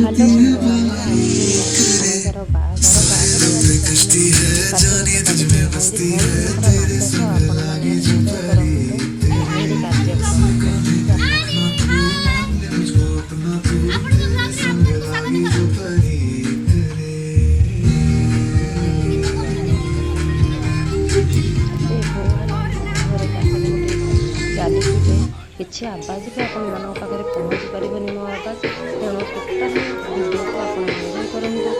Hello ଆପଣଙ୍କର ବାହାଘର ଚାଲିଯିବେ କିଛି ଆବାଜ ବି ଆପଣମାନଙ୍କ ପାଖରେ ପହଞ୍ଚି ପାରିବନି ମୋ ଆବାଜ। ତେଣୁ ଟୋଟାଲ ଭିଡ଼ିଓକୁ ଆପଣ ଏନ୍ଜୟ କରନ୍ତୁ।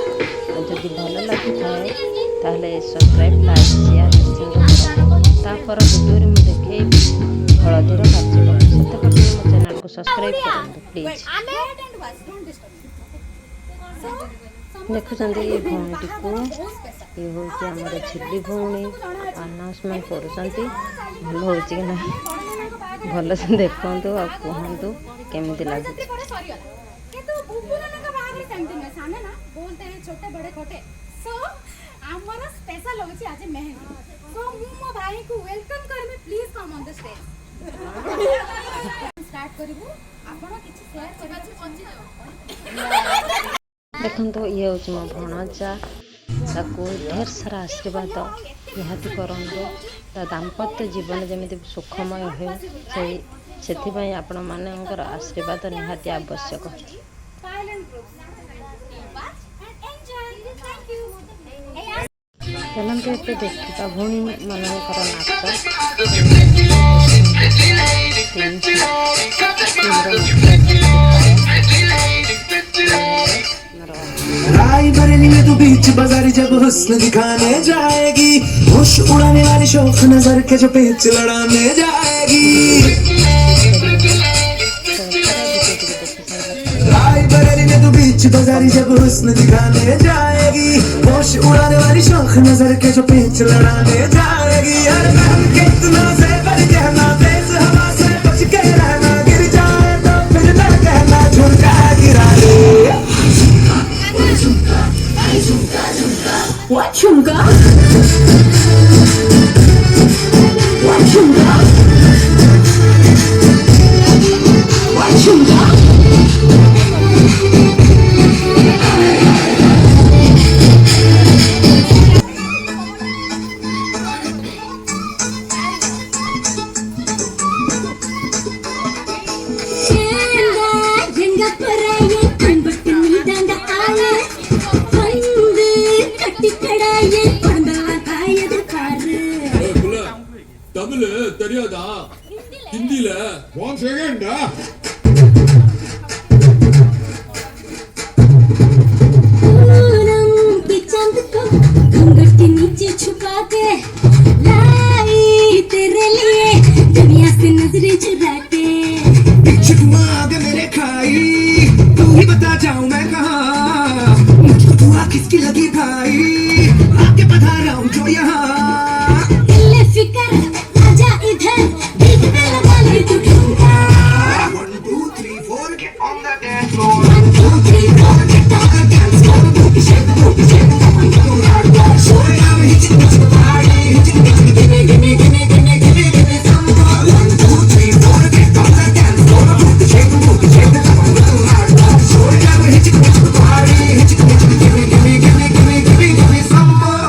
ଆଉ ଯଦି ଭଲ ଲାଗିଥାଏ ତାହେଲେ ସବସ୍କ୍ରାଇବ୍ ଲାଇକ୍ ସେୟାର ନିଶ୍ଚିନ୍ତ କରନ୍ତୁ। ତାପର ଭିଡ଼ିଓରେ ମୁଁ ଦେଖେଇବି ହଳଦୀର କାର୍ଯ୍ୟକ୍ରମ। ସେତେବେଳେ ମୋ ଚ୍ୟାନେଲକୁ ସବସ୍କ୍ରାଇବ୍ କରନ୍ତୁ ପ୍ଲିଜ୍। ଦେଖୁଛନ୍ତି ଏ ଭଉଣୀଟିକୁ, ଇଏ ହେଉଛି ଆମର ଝିଲି ଭଉଣୀ। ଆନାଉନ୍ସମେଣ୍ଟ କରୁଛନ୍ତି। ଭଲ ହେଉଛି କି ନାହିଁ ଭଲସେ ଦେଖନ୍ତୁ ଆଉ କୁହନ୍ତୁ କେମିତି ଲାଗୁଛି। ଦେଖନ୍ତୁ ଇଏ ହେଉଛି ମୋ ଭଣଜା। ତାକୁ ଢେର ସାରା ଆଶୀର୍ବାଦ ନିହାତି କରନ୍ତୁ। ତା ଦାମ୍ପତ୍ୟ ଜୀବନ ଯେମିତି ସୁଖମୟ ହେଉ ସେଥିପାଇଁ ଆପଣମାନଙ୍କର ଆଶୀର୍ବାଦ ନିହାତି ଆବଶ୍ୟକ। ଚାଲନ୍ତୁ ଏବେ ଦେଖିବା ଭଉଣୀମାନଙ୍କର ନାଚ। रायबरेली में तू बीच बाजारी जब हुस्न दिखाने जाएगी, होश उड़ाने वाली शौक नजर के जो पेच लड़ाने जाएगी। रायबरेली में तू बीच बाजारी जब हुस्न दिखाने जाएगी, होश उड़ाने वाली शौक नजर के जो पेच लड़ाने जाएगी। हर दम कितना से बढ़ कहना, तेज हवा से बच के रहना, गिर जाए तो फिर ना कहना झुमका गिरा ले। What chunga? What chunga? What chunga? Tamil தெரியாதா? ஹிந்தில 1 செகண்ட் नीचे छुपा के लाई तेरे लिए दुनिया से नजरें चुरा के मेरे खाई तू ही बता जाऊं मैं कहाँ, मुझको दुआ किसकी लगी भाई, आके बता रहा हूँ जो यहाँ। फिकर आजा इधर दिल में लगा ले तू ठुमका। 1 2 3 4 get on the dance floor। 1 2 3 4 get on the dance floor। Shake the booty, shake the booty, shake the booty, show it now, hit it, hit the party, hit it, hit it, give me, give me, give me, give me, give me, give me some more। 1 2 3 4 get on the dance floor। Shake the booty, shake the booty, show it now, hit it, hit the party, hit it, hit it, give me, give me, give me, give me, give me, give me some more।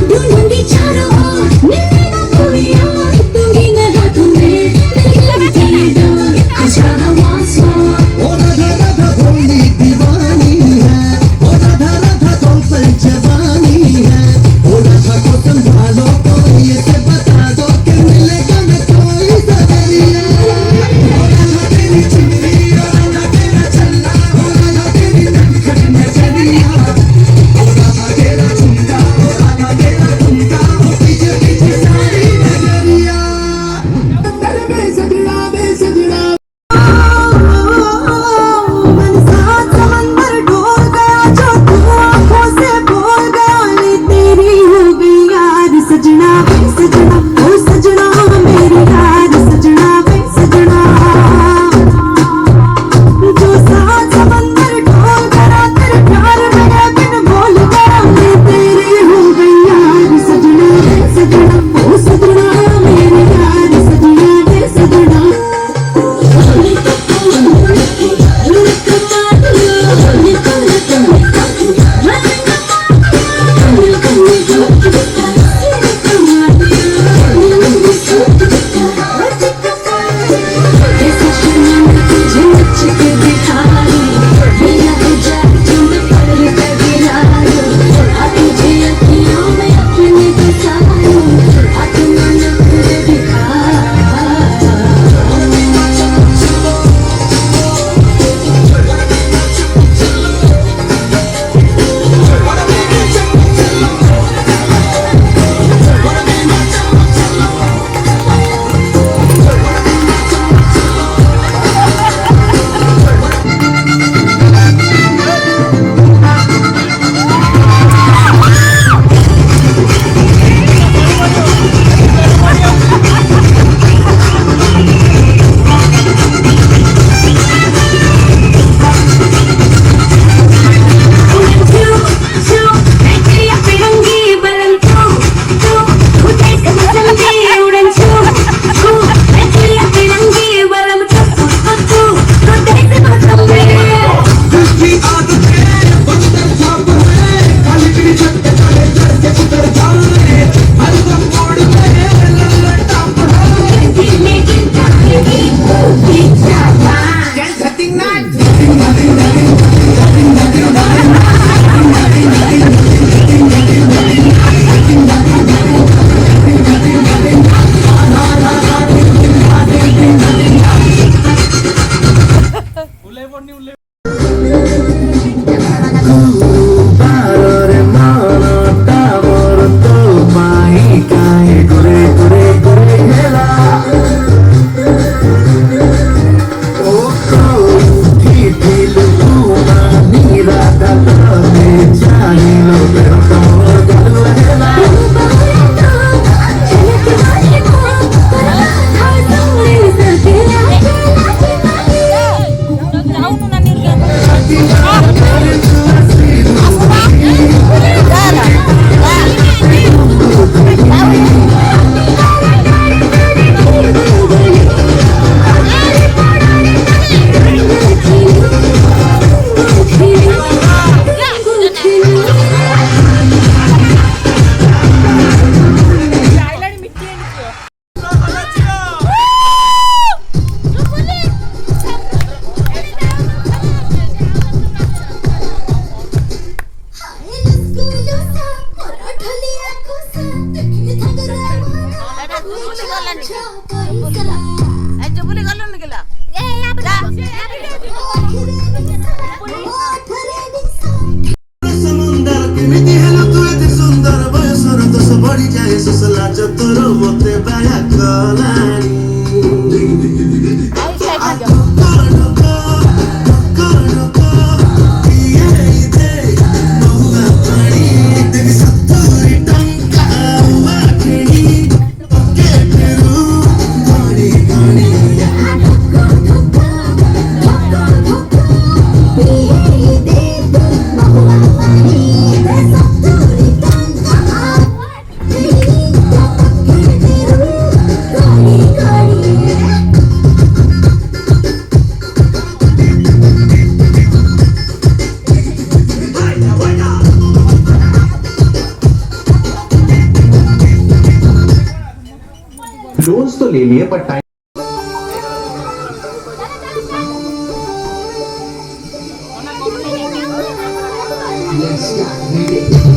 ढूंढूंगी चारों ओर मिलने ना कोई ले लिए पर time Let's start reading.